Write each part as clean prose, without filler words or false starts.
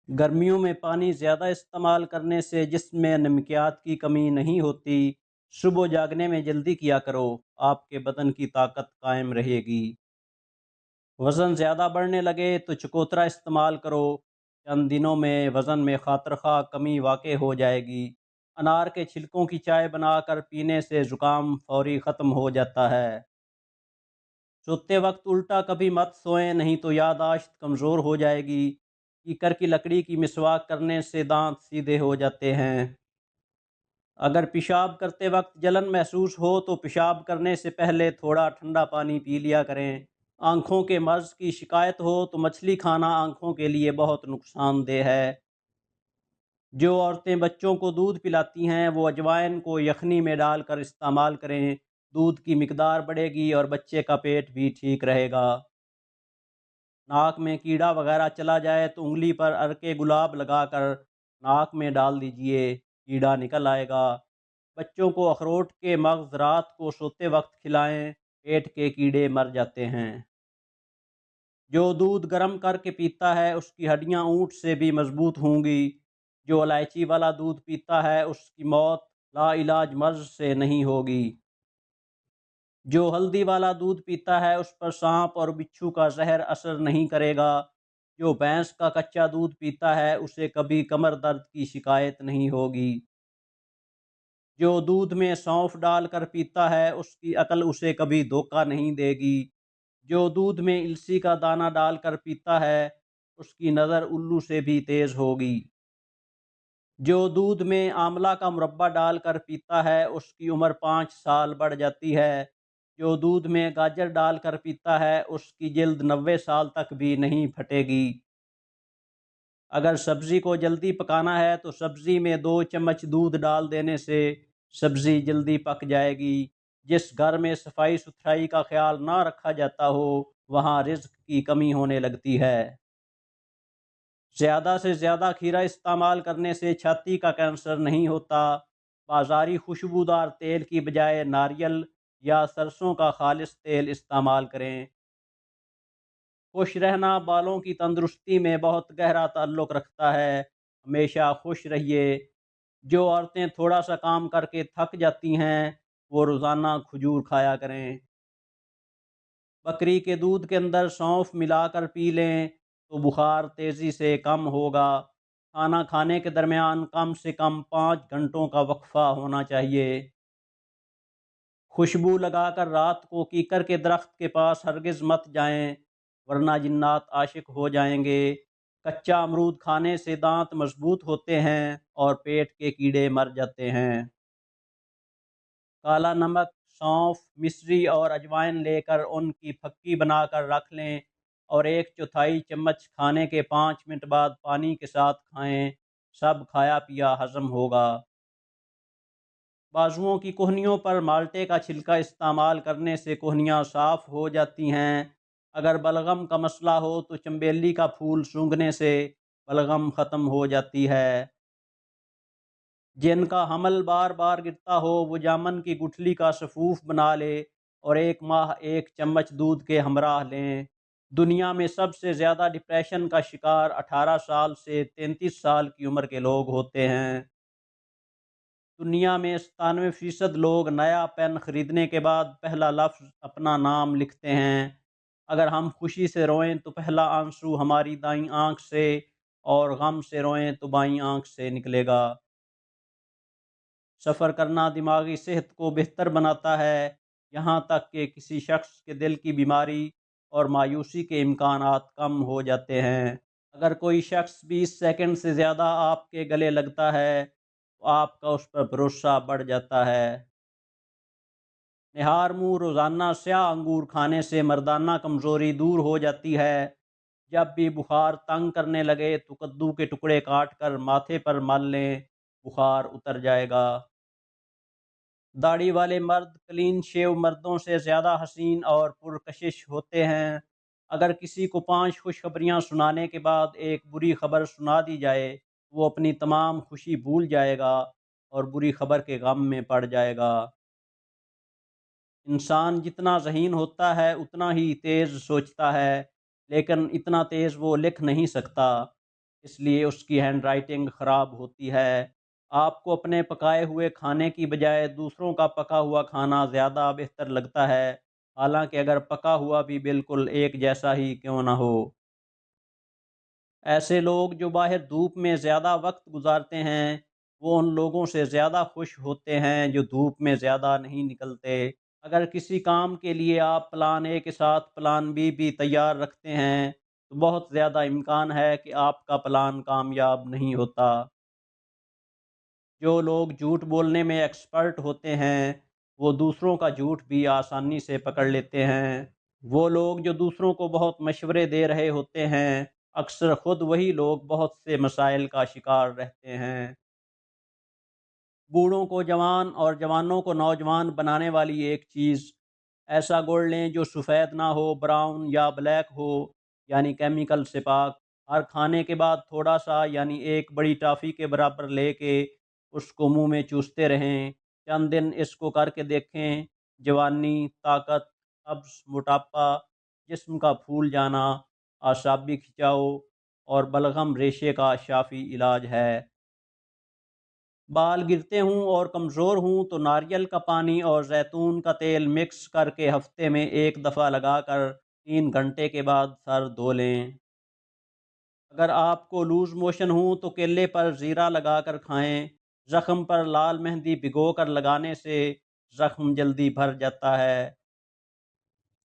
گرمیوں میں پانی زیادہ استعمال کرنے سے جسم میں نمکیات کی کمی نہیں ہوتی۔ صبح جاگنے میں جلدی کیا کرو، آپ کے بدن کی طاقت قائم رہے گی۔ وزن زیادہ بڑھنے لگے تو چکوترا استعمال کرو، چند دنوں میں وزن میں خاطر خواہ کمی واقع ہو جائے گی۔ انار کے چھلکوں کی چائے بنا کر پینے سے زکام فوری ختم ہو جاتا ہے۔ سوتے وقت الٹا کبھی مت سوئیں، نہیں تو یادداشت کمزور ہو جائے گی۔ کیکر کی لکڑی کی مسواک کرنے سے دانت سیدھے ہو جاتے ہیں۔ اگر پیشاب کرتے وقت جلن محسوس ہو تو پیشاب کرنے سے پہلے تھوڑا ٹھنڈا پانی پی لیا کریں۔ آنکھوں کے مرض کی شکایت ہو تو مچھلی کھانا آنکھوں کے لیے بہت نقصان دہ ہے۔ جو عورتیں بچوں کو دودھ پلاتی ہیں وہ اجوائن کو یخنی میں ڈال کر استعمال کریں، دودھ کی مقدار بڑھے گی اور بچے کا پیٹ بھی ٹھیک رہے گا۔ ناک میں کیڑا وغیرہ چلا جائے تو انگلی پر عرق گلاب لگا کر ناک میں ڈال دیجئے، کیڑا نکل آئے گا۔ بچوں کو اخروٹ کے مغز رات کو سوتے وقت کھلائیں، پیٹ کے کیڑے مر جاتے ہیں۔ جو دودھ گرم کر کے پیتا ہے اس کی ہڈیاں اونٹ سے بھی مضبوط ہوں گی۔ جو الائچی والا دودھ پیتا ہے اس کی موت لا علاج مرض سے نہیں ہوگی۔ جو ہلدی والا دودھ پیتا ہے اس پر سانپ اور بچھو کا زہر اثر نہیں کرے گا۔ جو بھینس کا کچا دودھ پیتا ہے اسے کبھی کمر درد کی شکایت نہیں ہوگی۔ جو دودھ میں سونف ڈال کر پیتا ہے اس کی عقل اسے کبھی دھوکہ نہیں دے گی۔ جو دودھ میں السی کا دانہ ڈال کر پیتا ہے اس کی نظر الو سے بھی تیز ہوگی۔ جو دودھ میں آملہ کا مربع ڈال کر پیتا ہے اس کی عمر 5 سال بڑھ جاتی ہے۔ جو دودھ میں گاجر ڈال کر پیتا ہے اس کی جلد 90 سال تک بھی نہیں پھٹے گی۔ اگر سبزی کو جلدی پکانا ہے تو سبزی میں 2 چمچ دودھ ڈال دینے سے سبزی جلدی پک جائے گی۔ جس گھر میں صفائی ستھرائی کا خیال نہ رکھا جاتا ہو وہاں رزق کی کمی ہونے لگتی ہے۔ زیادہ سے زیادہ کھیرا استعمال کرنے سے چھاتی کا کینسر نہیں ہوتا۔ بازاری خوشبودار تیل کی بجائے ناریل یا سرسوں کا خالص تیل استعمال کریں۔ خوش رہنا بالوں کی تندرستی میں بہت گہرا تعلق رکھتا ہے، ہمیشہ خوش رہیے۔ جو عورتیں تھوڑا سا کام کر کے تھک جاتی ہیں وہ روزانہ کھجور کھایا کریں۔ بکری کے دودھ کے اندر سونف ملا کر پی لیں تو بخار تیزی سے کم ہوگا۔ کھانا کھانے کے درمیان کم سے کم 5 گھنٹوں کا وقفہ ہونا چاہیے۔ خوشبو لگا کر رات کو کیکر کے درخت کے پاس ہرگز مت جائیں ورنہ جنات عاشق ہو جائیں گے۔ کچا امرود کھانے سے دانت مضبوط ہوتے ہیں اور پیٹ کے کیڑے مر جاتے ہیں۔ کالا نمک، سونف، مصری اور اجوائن لے کر ان کی پھکی بنا کر رکھ لیں اور 1/4 چمچ کھانے کے 5 منٹ بعد پانی کے ساتھ کھائیں، سب کھایا پیا ہضم ہوگا۔ بازوؤں کی کہنیوں پر مالٹے کا چھلکا استعمال کرنے سے کہنیاں صاف ہو جاتی ہیں۔ اگر بلغم کا مسئلہ ہو تو چنبیلی کا پھول سونگھنے سے بلغم ختم ہو جاتی ہے۔ جن کا حمل بار بار گرتا ہو وہ جامن کی گٹھلی کا سفوف بنا لے اور 1 ماہ 1 چمچ دودھ کے ہمراہ لیں۔ دنیا میں سب سے زیادہ ڈپریشن کا شکار 18 سال سے 33 سال کی عمر کے لوگ ہوتے ہیں۔ دنیا میں 97% لوگ نیا پین خریدنے کے بعد پہلا لفظ اپنا نام لکھتے ہیں۔ اگر ہم خوشی سے روئیں تو پہلا آنسو ہماری دائیں آنکھ سے اور غم سے روئیں تو بائیں آنکھ سے نکلے گا۔ سفر کرنا دماغی صحت کو بہتر بناتا ہے، یہاں تک کہ کسی شخص کے دل کی بیماری اور مایوسی کے امکانات کم ہو جاتے ہیں۔ اگر کوئی شخص 20 سیکنڈ سے زیادہ آپ کے گلے لگتا ہے تو آپ کا اس پر بھروسہ بڑھ جاتا ہے۔ نہار منہ روزانہ سیاہ انگور کھانے سے مردانہ کمزوری دور ہو جاتی ہے۔ جب بھی بخار تنگ کرنے لگے تو کدو کے ٹکڑے کاٹ کر ماتھے پر مل لیں، بخار اتر جائے گا۔ داڑھی والے مرد کلین شیو مردوں سے زیادہ حسین اور پرکشش ہوتے ہیں۔ اگر کسی کو 5 خوشخبریاں سنانے کے بعد ایک بری خبر سنا دی جائے وہ اپنی تمام خوشی بھول جائے گا اور بری خبر کے غم میں پڑ جائے گا۔ انسان جتنا ذہین ہوتا ہے اتنا ہی تیز سوچتا ہے، لیکن اتنا تیز وہ لکھ نہیں سکتا۔ اس لیے اس کی ہینڈ رائٹنگ خراب ہوتی ہے۔ آپ کو اپنے پکائے ہوئے کھانے کی بجائے دوسروں کا پکا ہوا کھانا زیادہ بہتر لگتا ہے، حالانکہ اگر پکا ہوا بھی بالکل ایک جیسا ہی کیوں نہ ہو۔ ایسے لوگ جو باہر دھوپ میں زیادہ وقت گزارتے ہیں وہ ان لوگوں سے زیادہ خوش ہوتے ہیں جو دھوپ میں زیادہ نہیں نکلتے۔ اگر کسی کام کے لیے آپ پلان اے کے ساتھ پلان بی بھی تیار رکھتے ہیں تو بہت زیادہ امکان ہے کہ آپ کا پلان کامیاب نہیں ہوتا۔ جو لوگ جھوٹ بولنے میں ایکسپرٹ ہوتے ہیں وہ دوسروں کا جھوٹ بھی آسانی سے پکڑ لیتے ہیں۔ وہ لوگ جو دوسروں کو بہت مشورے دے رہے ہوتے ہیں اکثر خود وہی لوگ بہت سے مسائل کا شکار رہتے ہیں۔ بوڑھوں کو جوان اور جوانوں کو نوجوان بنانے والی ایک چیز، ایسا گڑ لیں جو سفید نہ ہو، براؤن یا بلیک ہو، یعنی کیمیکل سے پاک۔ ہر کھانے کے بعد تھوڑا سا یعنی ایک بڑی ٹافی کے برابر لے کے اس کو منہ میں چوستے رہیں۔ چند دن اس کو کر کے دیکھیں۔ جوانی، طاقت، قبض، موٹاپا، جسم کا پھول جانا، اعصابی کھچاؤ اور بلغم ریشے کا شافی علاج ہے۔ بال گرتے ہوں اور کمزور ہوں تو ناریل کا پانی اور زیتون کا تیل مکس کر کے ہفتے میں ایک دفعہ لگا کر 3 گھنٹے کے بعد سر دھو لیں۔ اگر آپ کو لوز موشن ہوں تو کیلے پر زیرہ لگا کر کھائیں۔ زخم پر لال مہندی بھگو کر لگانے سے زخم جلدی بھر جاتا ہے۔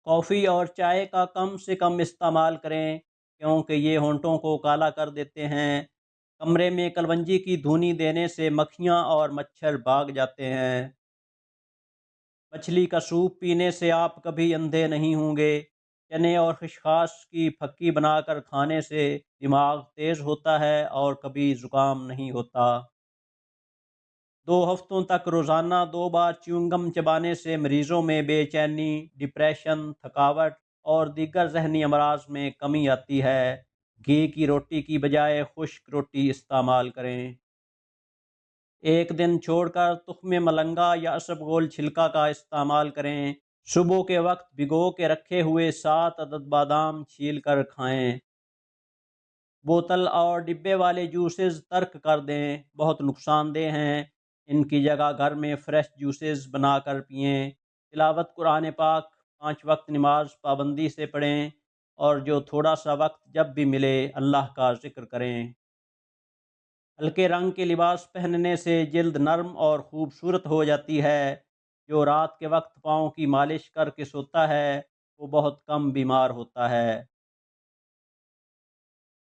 کافی اور چائے کا کم سے کم استعمال کریں کیونکہ یہ ہونٹوں کو کالا کر دیتے ہیں۔ کمرے میں کلونجی کی دھونی دینے سے مکھیاں اور مچھر بھاگ جاتے ہیں۔ مچھلی کا سوپ پینے سے آپ کبھی اندھے نہیں ہوں گے۔ چنے اور خشخاش کی پھکی بنا کر کھانے سے دماغ تیز ہوتا ہے اور کبھی زکام نہیں ہوتا۔ 2 ہفتوں تک روزانہ 2 بار چیونگم چبانے سے مریضوں میں بے چینی، ڈپریشن، تھکاوٹ اور دیگر ذہنی امراض میں کمی آتی ہے۔ گھی کی روٹی کی بجائے خشک روٹی استعمال کریں۔ ایک دن چھوڑ کر تخم ملنگا یا اسبگول چھلکا کا استعمال کریں۔ صبح کے وقت بھگو کے رکھے ہوئے 7 عدد بادام چھیل کر کھائیں۔ بوتل اور ڈبے والے جوسز ترک کر دیں، بہت نقصان دہ ہیں۔ ان کی جگہ گھر میں فریش جوسز بنا کر پئیں۔ تلاوت قرآن پاک 5 وقت نماز پابندی سے پڑھیں اور جو تھوڑا سا وقت جب بھی ملے اللہ کا ذکر کریں۔ ہلکے رنگ کے لباس پہننے سے جلد نرم اور خوبصورت ہو جاتی ہے۔ جو رات کے وقت پاؤں کی مالش کر کے سوتا ہے وہ بہت کم بیمار ہوتا ہے۔